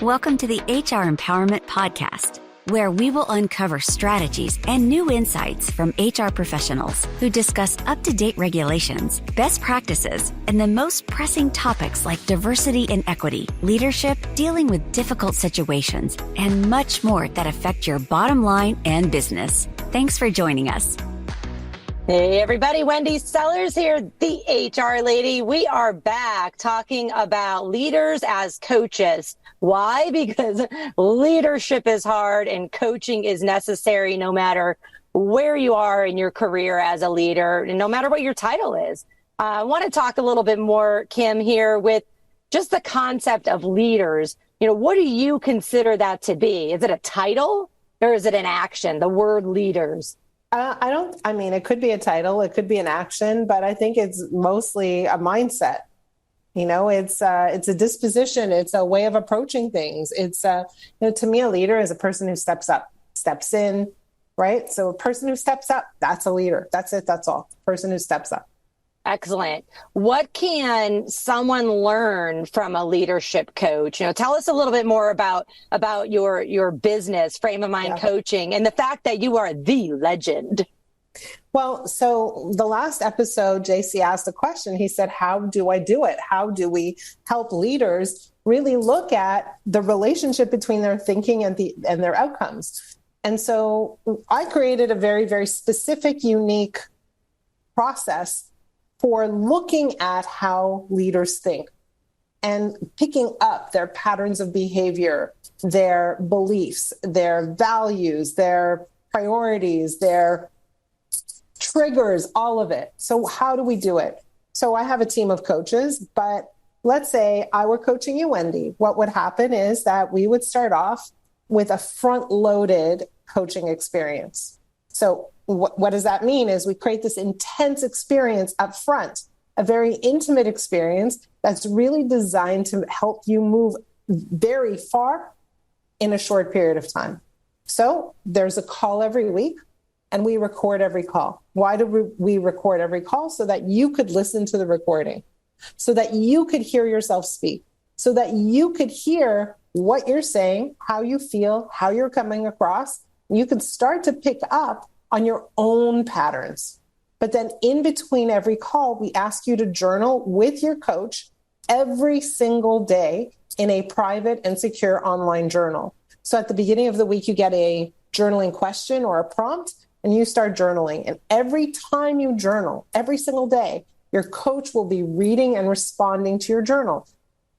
Welcome to the HR Empowerment Podcast, where we will uncover strategies and new insights from HR professionals who discuss up-to-date regulations, best practices, and the most pressing topics like diversity and equity, leadership, dealing with difficult situations, and much more that affect your bottom line and business. Thanks for joining us. Hey everybody, Wendy Sellers here, the HR lady. We are back talking about leaders as coaches. Why? Because leadership is hard and coaching is necessary no matter where you are in your career as a leader, and no matter what your title is. I want to talk a little bit more, Kim, here with just the concept of leaders. You know, what do you consider that to be? Is it a title or is it an action, the word leaders? It could be a title, it could be an action, but I think it's mostly a mindset. You know, it's a disposition. It's a way of approaching things. To me, a leader is a person who steps up, steps in, right? So a person who steps up, that's a leader. That's it. That's all. Person who steps up. Excellent. What can someone learn from a leadership coach? You know, tell us a little bit more about your business, Frame of Mind Coaching, and the fact that you are the legend. Well, so the last episode, JC asked a question. He said, how do I do it? How do we help leaders really look at the relationship between their thinking and their outcomes? And so I created a very, very specific, unique process for looking at how leaders think and picking up their patterns of behavior, their beliefs, their values, their priorities, their triggers, all of it. So how do we do it? So I have a team of coaches, but let's say I were coaching you, Wendy. What would happen is that we would start off with a front-loaded coaching experience. So what does that mean is we create this intense experience up front, a very intimate experience that's really designed to help you move very far in a short period of time. So there's a call every week and we record every call. Why do we record every call? So that you could listen to the recording, so that you could hear yourself speak, so that you could hear what you're saying, how you feel, how you're coming across. You could start to pick up on your own patterns. But then in between every call, we ask you to journal with your coach every single day in a private and secure online journal. So at the beginning of the week, you get a journaling question or a prompt, and you start journaling. And every time you journal, every single day, your coach will be reading and responding to your journal,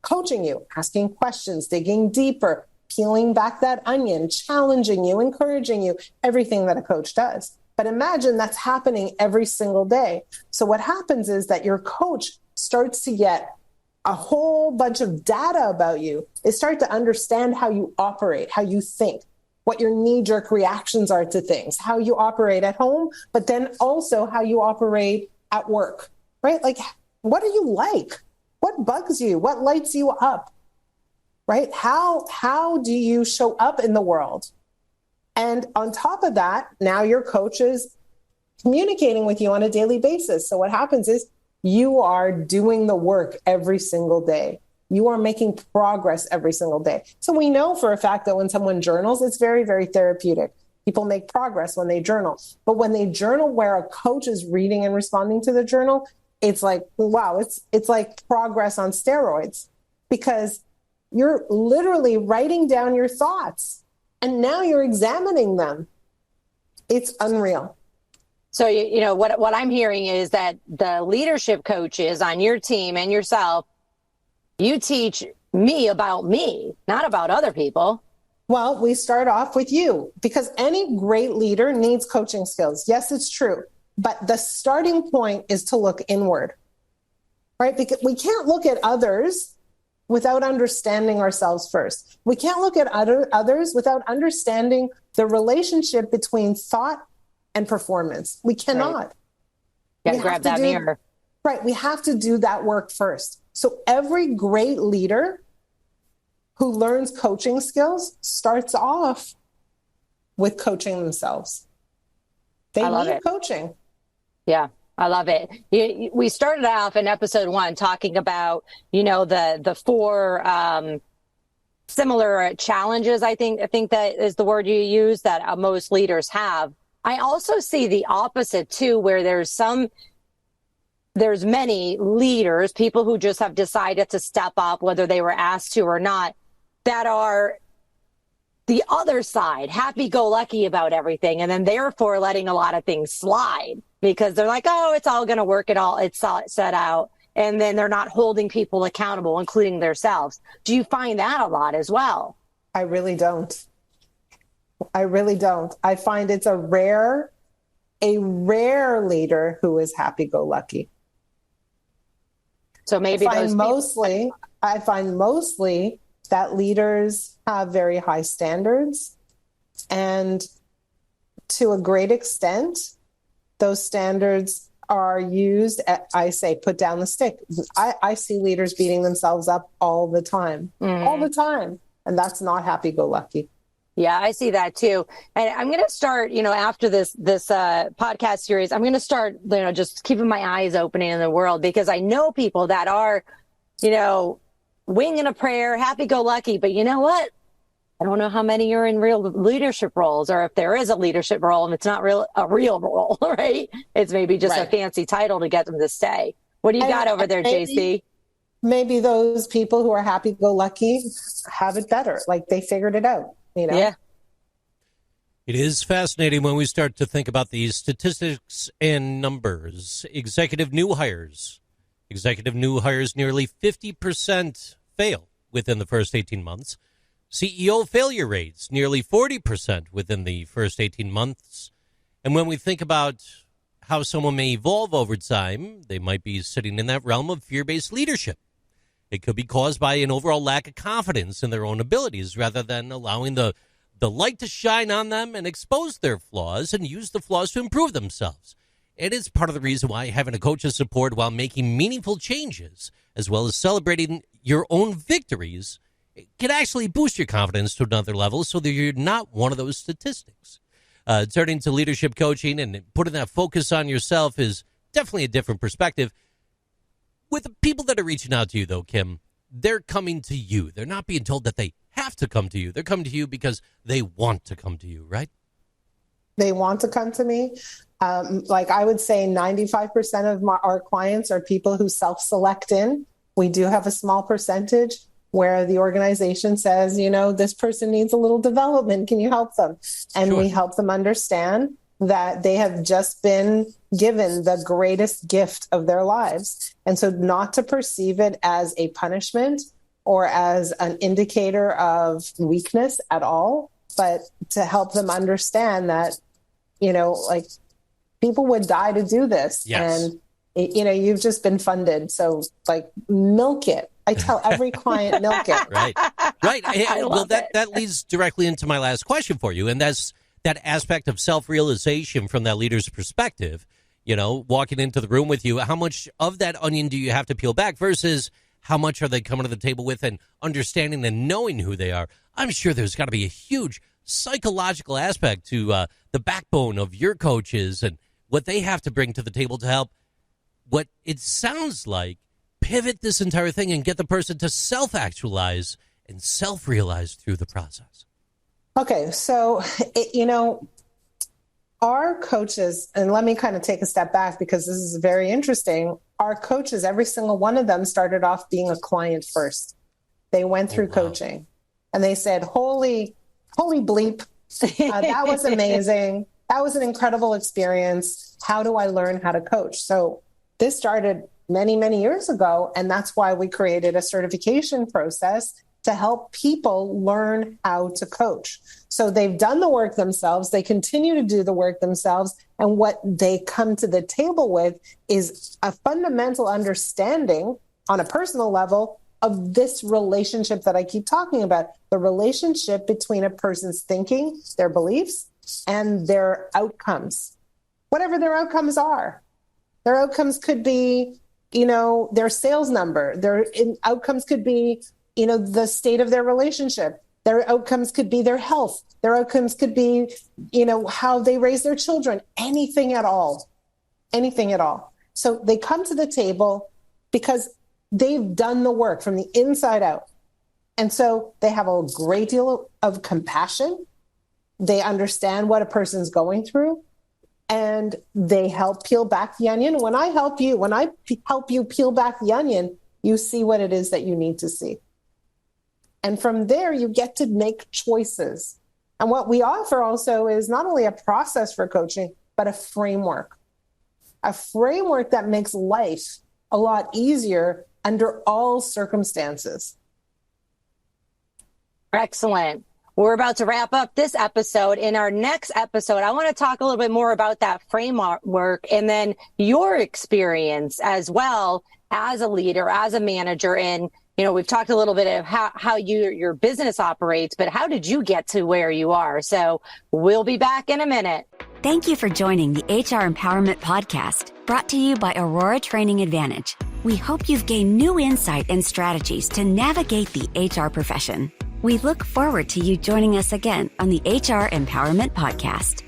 coaching you, asking questions, digging deeper, peeling back that onion, challenging you, encouraging you, everything that a coach does. But imagine that's happening every single day. So what happens is that your coach starts to get a whole bunch of data about you. They start to understand how you operate, how you think, what your knee-jerk reactions are to things, how you operate at home, but then also how you operate at work, right? Like, what do you like? What bugs you? What lights you up? Right? How do you show up in the world? And on top of that, now your coach is communicating with you on a daily basis. So what happens is you are doing the work every single day. You are making progress every single day. So we know for a fact that when someone journals, it's very, very therapeutic. People make progress when they journal. But when they journal where a coach is reading and responding to the journal, it's like, wow, it's like progress on steroids, because you're literally writing down your thoughts and now you're examining them. It's unreal. So, you know, what I'm hearing is that the leadership coaches on your team and yourself, you teach me about me, not about other people. Well, we start off with you, because any great leader needs coaching skills. Yes, it's true. But the starting point is to look inward, right? Because we can't look at others without understanding ourselves first. We can't look at others without understanding the relationship between thought and performance. We cannot. Right. Yeah, grab that mirror. Right. We have to do that work first. So every great leader who learns coaching skills starts off with coaching themselves. They need coaching. Yeah. I love it. We started off in episode 1 talking about, you know, the four similar challenges. I think that is the word you use that most leaders have. I also see the opposite too, where there's many leaders, people who just have decided to step up, whether they were asked to or not, that are the other side, happy-go-lucky about everything, and then therefore letting a lot of things slide because they're like, oh, it's all going to work, it's set out, and then they're not holding people accountable, including themselves. Do you find that a lot as well? I really don't. I find it's a rare leader who is happy-go-lucky. So maybe I find mostly that leaders have very high standards, and to a great extent, those standards are used I say, put down the stick. I see leaders beating themselves up all the time, and that's not happy-go-lucky. Yeah, I see that too. And I'm going to start, after this podcast series, I'm going to start, just keeping my eyes open in the world, because I know people that are, winging a prayer, happy-go-lucky, but you know what? I don't know how many are in real leadership roles, or if there is a leadership role and it's not a real role, right? It's maybe just a fancy title to get them to stay. What do you got over there, JC? Maybe those people who are happy-go-lucky have it better, like they figured it out, Yeah. It is fascinating when we start to think about these statistics and numbers. Executive new hires, nearly 50% fail within the first 18 months. CEO failure rates, nearly 40% within the first 18 months. And when we think about how someone may evolve over time, they might be sitting in that realm of fear-based leadership. It could be caused by an overall lack of confidence in their own abilities rather than allowing the light to shine on them and expose their flaws and use the flaws to improve themselves. It is part of the reason why having a coach's support while making meaningful changes, as well as celebrating your own victories, can actually boost your confidence to another level so that you're not one of those statistics. Turning to leadership coaching and putting that focus on yourself is definitely a different perspective. With the people that are reaching out to you, though, Kim, they're coming to you. They're not being told that they have to come to you. They're coming to you because they want to come to you, right? They want to come to me. Like I would say 95% of our clients are people who self-select in. We do have a small percentage where the organization says, this person needs a little development. Can you help them? And Sure. We help them understand that they have just been given the greatest gift of their lives. And so not to perceive it as a punishment or as an indicator of weakness at all, but to help them understand that, like people would die to do this. Yes. And, you've just been funded. So like milk it. I tell every client, milk it. Right. Well, that leads directly into my last question for you. And that's that aspect of self-realization from that leader's perspective, walking into the room with you. How much of that onion do you have to peel back versus how much are they coming to the table with and understanding and knowing who they are? I'm sure there's got to be a huge psychological aspect to the backbone of your coaches and what they have to bring to the table to help what it sounds like pivot this entire thing and get the person to self-actualize and self-realize through the process. Okay, so, our coaches, and let me kind of take a step back because this is very interesting. Our coaches, every single one of them started off being a client first. They went through coaching and they said, holy bleep, that was amazing. That was an incredible experience. How do I learn how to coach? So this started many, many years ago. And that's why we created a certification process to help people learn how to coach. So they've done the work themselves. They continue to do the work themselves. And what they come to the table with is a fundamental understanding on a personal level of this relationship that I keep talking about, the relationship between a person's thinking, their beliefs, and their outcomes, whatever their outcomes are. Their outcomes could be, their sales number. Their outcomes could be, the state of their relationship. Their outcomes could be their health. Their outcomes could be, how they raise their children, anything at all. So they come to the table because they've done the work from the inside out. And so they have a great deal of compassion. They understand what a person's going through, and they help peel back the onion. When I help you peel back the onion, you see what it is that you need to see. And from there, you get to make choices. And what we offer also is not only a process for coaching, but a framework that makes life a lot easier under all circumstances. Excellent. We're about to wrap up this episode. In our next episode, I want to talk a little bit more about that framework and then your experience as well as a leader, as a manager. And, we've talked a little bit of how your business operates, but how did you get to where you are? So we'll be back in a minute. Thank you for joining the HR Empowerment Podcast, brought to you by Aurora Training Advantage. We hope you've gained new insight and strategies to navigate the HR profession. We look forward to you joining us again on the HR Empowerment Podcast.